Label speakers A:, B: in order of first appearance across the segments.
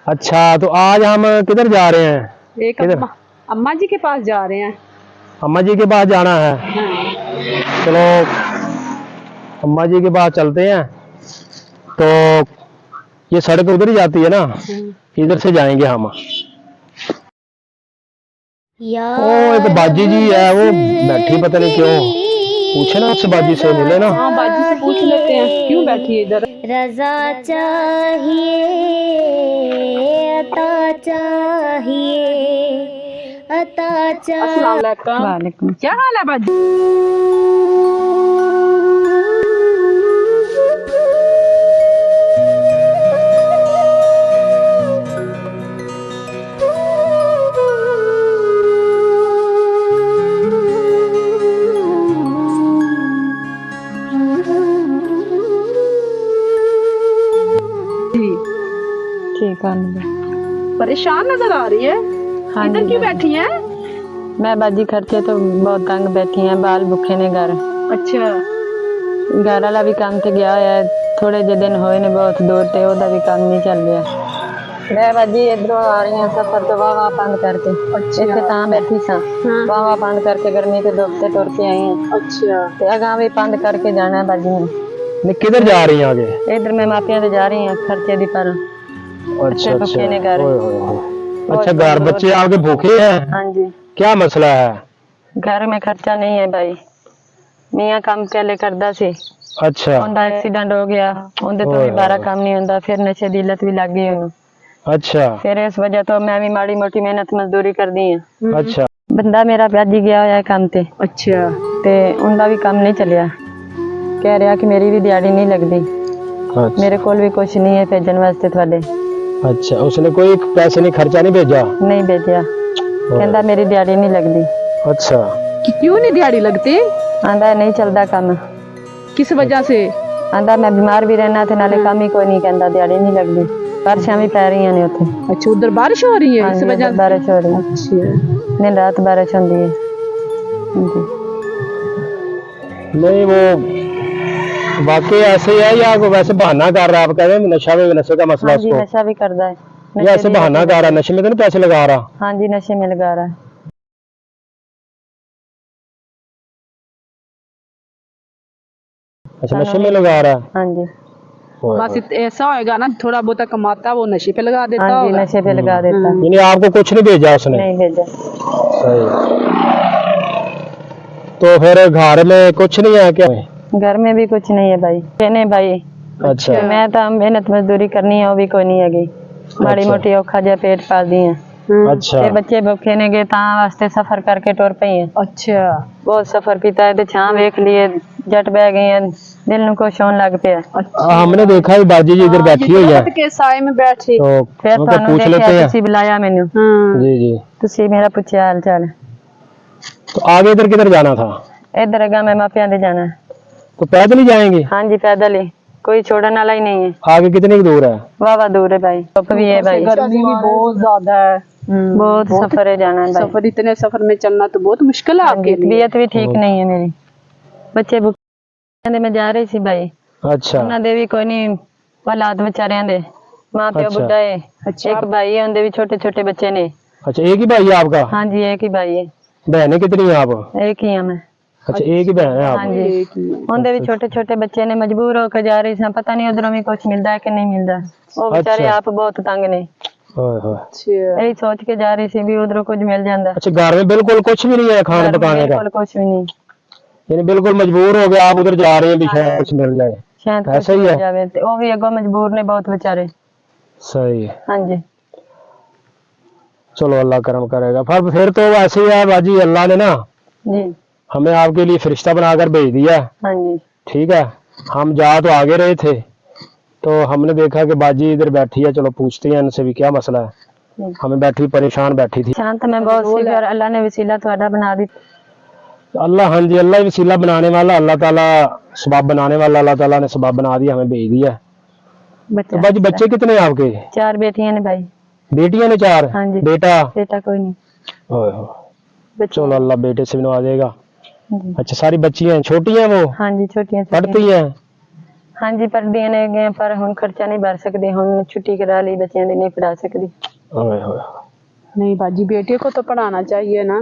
A: अच्छा, तो आज हम किधर जा रहे हैं?
B: एक अम्मा जी के पास जा रहे हैं।
A: अम्मा जी के पास जाना है। चलो अम्मा जी के पास चलते हैं। तो ये सड़क उधर ही जाती है ना, इधर से जाएंगे हम। ओ एक बाजी जी है, वो बैठी पता नहीं क्यों। पूछे ना उससे, बाजी से मिले ना।
B: हाँ बाजी से पूछ लेते हैं क्यों बैठी है इधर।
C: रज़ा चाहिए, अता चाहिए, अता
B: अस्सलाम वालेकुम।
C: वालेकुम।
B: क्या हाल है बाजी?
C: ठीक है।
B: परेशान नजर आ रही है।
C: हाँ
B: इधर
C: जी
B: क्यों बैठी है?
C: मैं बाजी खर्चे तो बहुत तंग बैठी हैं, बाल भुखे ने घर।
B: अच्छा
C: घर वाला भी काम ते गया है, थोड़े जे दिन होए ने बहुत दूर ते ओदा भी काम नहीं चल रहा। मैं बाजी इधरों आ रही हूँ सफर तो वाह बंद करके।
B: अच्छा
C: इतने तां बैठी सा वाह बंद करके गर्मी के धूप से टुर के आई हूँ।
B: अच्छा
C: ते अगां भी बंद करके जाना है बाजी ने।
A: नहीं किधर जा रही हैं आगे?
C: इधर मैं मापियां ते जा रही हूँ खर्चे दी पर।
A: अच्छा
C: भूखे ने घर।
A: ओए होए होए। अच्छा, घर बच्चे आपके भूखे हैं?
C: हाँ जी।
A: क्या मसला है?
C: घर में खर्चा नहीं है भाई, मियाँ काम पहले करदा सी,
A: अच्छा
C: उनका एक्सीडेंट हो गया, उनके तो भी बारा काम नहीं होता, फिर नशे दी लत भी लग गई उन्हें।
A: अच्छा
C: फिर इस वजह तो मैं भी माड़ी मोटी मेहनत मजदूरी कर दी है।
A: अच्छा
C: बंदा मेरा भजी गया होया है काम ते,
B: अच्छा
C: ते उनका भी काम नहीं चलिया। कह रहा कि मेरी भी दिहाड़ी नहीं लगती, मेरे कोल भी कुछ नहीं है भेजन वास्ते थोड़े।
A: अच्छा, उसने कोई पैसे नहीं, खर्चा नहीं भेजा?
C: नहीं भेजा, कहता मेरी दिहाड़ी नहीं लगती।
A: अच्छा,
B: क्यों नहीं दिहाड़ी लगती?
C: आंदा नहीं चलता काम।
B: किस वजह से?
C: आंदा मैं बीमार भी रहना थे, नाले काम ही कोई नहीं, कहता दिहाड़ी नहीं लगती। बारिशां भी पै रही ने उत्थे।
B: अच्छा उधर बारिश हो रही है
C: हाँ
B: इस
C: जी,
B: वजह से?
C: बारिश हो रही है,
B: अच्छा
C: दिन रात बारिश होती है।
A: नहीं वो वाकई ऐसे ही है या वो वैसे बहाना कर रहा है? आप कह रहे हैं नशा में, नशे का मसला
C: हाँ जी,
A: उसको,
C: नशा भी करता है।
A: या ऐसे बहाना कर रहा है? नशे में तो नहीं पैसे लगा रहा?
C: हाँ जी, नशे में लगा रहा है।
A: अच्छा, नशे में लगा रहा है।
C: हाँ जी।
B: बस ऐसा होएगा ना, थोड़ा बहुत कमाता वो नशे पे लगा देता
C: हाँ जी,
B: होगा।
C: नशे पे लगा देता है।
A: यानी आपको कुछ नहीं भेजा उसने?
C: नहीं भेजा।
A: सही। तो फिर घर में कुछ नहीं है क्या?
C: घर में भी कुछ नहीं है भाई, कहने भाई।
A: अच्छा
C: मैं तो मेहनत मजदूरी करनी है, वो भी कोई नहीं है। माड़ी मोटी औखा जा पेट पाल दी है।
A: अच्छा
C: ते बच्चे भूखे ने गए तां वास्ते सफर करके टुर पई है।
B: अच्छा
C: बहुत सफर किया है, छां वेख लिए, जट बह गई है, दिल नु कुछ होने लग पिया।
A: हमने देखा ही बाजी जी इधर बैठी हुई है,
B: दरख्त के साए में बैठी।
A: तो
C: फिर
A: उनको
C: तुहानू
A: पूछ लेते
C: देखिया,
A: हैं।
C: तुसी बुलाया मैनू,
A: जी जी,
C: तुसी मेरा पूछया हाल चाल।
A: तो आगे इधर किधर जाना था?
C: इधर अगा मैं मापिया दे जाना है।
A: तो पैदल ही जाएंगे?
C: हाँ जी, पैदल ही, कोई छोड़ने वाला ही नहीं है।
A: आगे कितनी दूर है?
C: वाह दूर है भाई, धुप भी है भाई,
B: गर्मी भी बहुत ज्यादा है।
C: बहुत सफर है जाना है भाई।
B: सफर, इतने सफर में चलना तो बहुत मुश्किल है आपके लिए।
C: तबीयत भी ठीक नहीं है मेरी, बच्चे भूखे मैं जा रही सी भाई।
A: अच्छा
C: उन्हां दे भी कोई नहीं हालात बेचारियां दे, मां प्यो
A: अच्छा।
C: बुढ़ा है, एक भाई है, उनके भी छोटे छोटे बच्चे ने।
A: अच्छा, एक ही भाई है आपका?
C: हाँ जी, एक ही भाई है।
A: बहनें कितनी है आप?
C: एक ही है मैं।
A: अच्छा, एक ही बहन है आप?
C: हाँ जी, उनके भी छोटे छोटे बच्चे ने, मजबूर होकर जा रही सी, पता नहीं उधरों भी कुछ मिलता है कि नहीं मिलता। वो बेचारे आप बहुत तंग ने,
A: ओए होए।
C: यही सोच के जा रही सी भी उधरों कुछ मिल जाता।
A: अच्छा, घर में बिल्कुल कुछ भी नहीं है खाने पकाने का?
C: बिल्कुल कुछ भी नहीं,
A: यानी बिल्कुल मजबूर हो गए आप, उधर जा रहे हैं भी शायद कुछ मिल जाए,
C: शायद
A: ऐसा ही है?
C: जावे ते वो भी अगो मजबूर ने बहुत बेचारे।
A: सही है,
C: हाँ जी।
A: चलो अल्लाह करम करेगा। फिर तो वैसे ही है बाजी, अल्लाह ने ना
C: जी।
A: हमें आपके लिए फरिश्ता बनाकर भेज दिया है।
C: हाँ जी।
A: ठीक है, हम जा तो आगे रहे थे, तो हमने देखा कि बाजी इधर बैठी है, चलो पूछते हैं इनसे भी क्या मसला है। हमें बैठी परेशान बैठी थी।
C: शांत मैं बहुत सी, फिर अल्लाह ने वसीला थोड़ा बना दी।
A: अल्लाह, हाँ जी, अल्लाह ही वसीला बनाने वाला, अल्लाह ताला सबब बनाने वाला, अल्लाह ताला ने सबब बना दिया, हमें भेज दिया। तो बाजी बच्चे कितने हैं आपके?
C: 4 बेटियां ने भाई।
A: बेटियां ने 4?
C: हाँ जी।
A: बेटा?
C: बेटा कोई नहीं।
A: ओए हो, चलो अल्लाह बेटे से भी नवाजेगा।
C: जी।
A: अच्छा, सारी बच्चियां छोटी हैं वो?
C: हाँ जी, छोटियां
A: पढ़ती हैं?
C: हाँ जी पढ़दियां ने गए पर हुण खर्चा नहीं भर सकदे, हुण छुट्टी करा ली, बच्चियां दी नहीं पढ़ा सकदी।
A: ओए होए
B: नहीं बाजी, बेटे को तो पढ़ाना चाहिए ना।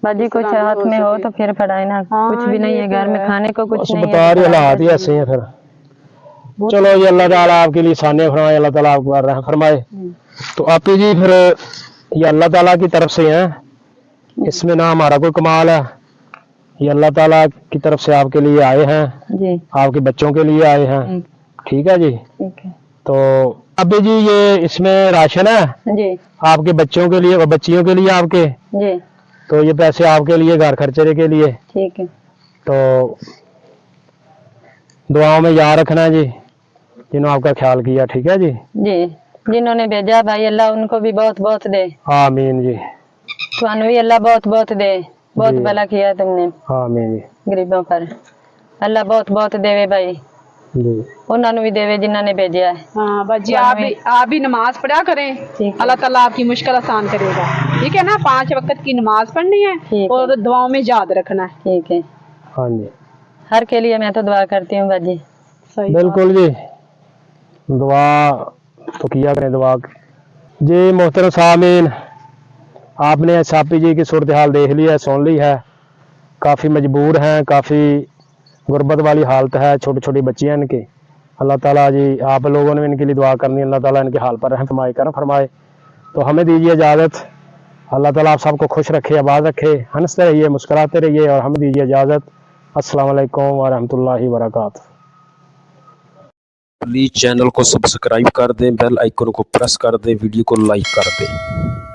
C: बाजी कुछ
B: इतना
C: हाथ
B: हो
C: में हो
B: सके।
C: तो फिर पढ़ाए ना,
B: हाँ,
C: कुछ भी नहीं
B: ये
C: है
B: तो
C: घर में,
B: है।
C: खाने को कुछ
A: बस
C: नहीं है
A: बता
C: तो
A: रही
C: पढ़ाई
A: हालात ही
C: कैसे
A: ऐसे हैं फिर।
B: बहुत-
A: चलो ये अल्लाह ताला आपके लिए साने फरमाए, अल्लाह ताला आपको रहम फरमाए। तो आपी जी फिर ये अल्लाह ताला की तरफ से है, इसमें ना हमारा कोई कमाल है, ये अल्लाह ताला की तरफ से आपके लिए आए हैं,
C: जी
A: आपके बच्चों के लिए आए हैं।
C: ठीक
A: ठीक है जी।
C: ठीक है
A: तो अभी जी ये इसमें राशन है
C: जी
A: आपके बच्चों के लिए और बच्चियों के लिए आपके,
C: जी
A: तो ये पैसे आपके लिए घर खर्चे के लिए,
C: ठीक है
A: तो दुआओं में याद रखना जी जिन्होंने आपका ख्याल किया। ठीक है जी।
C: जी जिन्होंने भेजा भाई अल्लाह उनको भी बहुत बहुत दे,
A: आमीन जी।
C: तुहानू भी अल्लाह बहुत बहुत दे, बहुत
A: जी।
C: भला किया तुमने
A: आमीन जी।
C: गरीबों पर, अल्लाह बहुत बहुत देवे भाई,
A: जी
C: उन्होंने भी देवे जिन्हों ने भेजा है।
B: हाँ बाजी,
C: स्वामी।
B: आप भी नमाज पढ़ा करें,
C: ठीक है।
B: अल्लाह ताला आपकी मुश्किल आसान करेगा। ठीक है ना, 5 वक्त की नमाज पढ़नी है
C: ठीक है।
B: और दुआओं में याद रखना है।
C: ठीक है,
A: हाँ जी
C: हर के लिए मैं तो दुआ करती हूँ बाजी।
B: सही
A: बिल्कुल जी, दुआ तो किया करें दुआ जी। मोहतरम सामीन, आपने सापी जी की सूरत हाल देख ली है, सुन ली है, काफ़ी मजबूर हैं, काफ़ी गुर्बत वाली हालत है, छोटी छोटी बच्चियां इनकी। अल्लाह ताला जी आप लोगों ने इनके लिए दुआ करनी, अल्लाह ताला इनके हाल पर रहम फरमाए, करम फरमाए। तो हमें दीजिए इजाज़त, अल्लाह ताला आप सबको खुश रखे, आबाद रखे, हंसते रहिए, मुस्कुराते रहिए और हमें दीजिए इजाज़त। अस्सलाम वालेकुम व रहमतुल्लाहि व बरकातहू।
D: प्लीज़ चैनल को सब्सक्राइब कर दें, बेल आइकन को प्रेस कर दें, वीडियो को लाइक कर दें।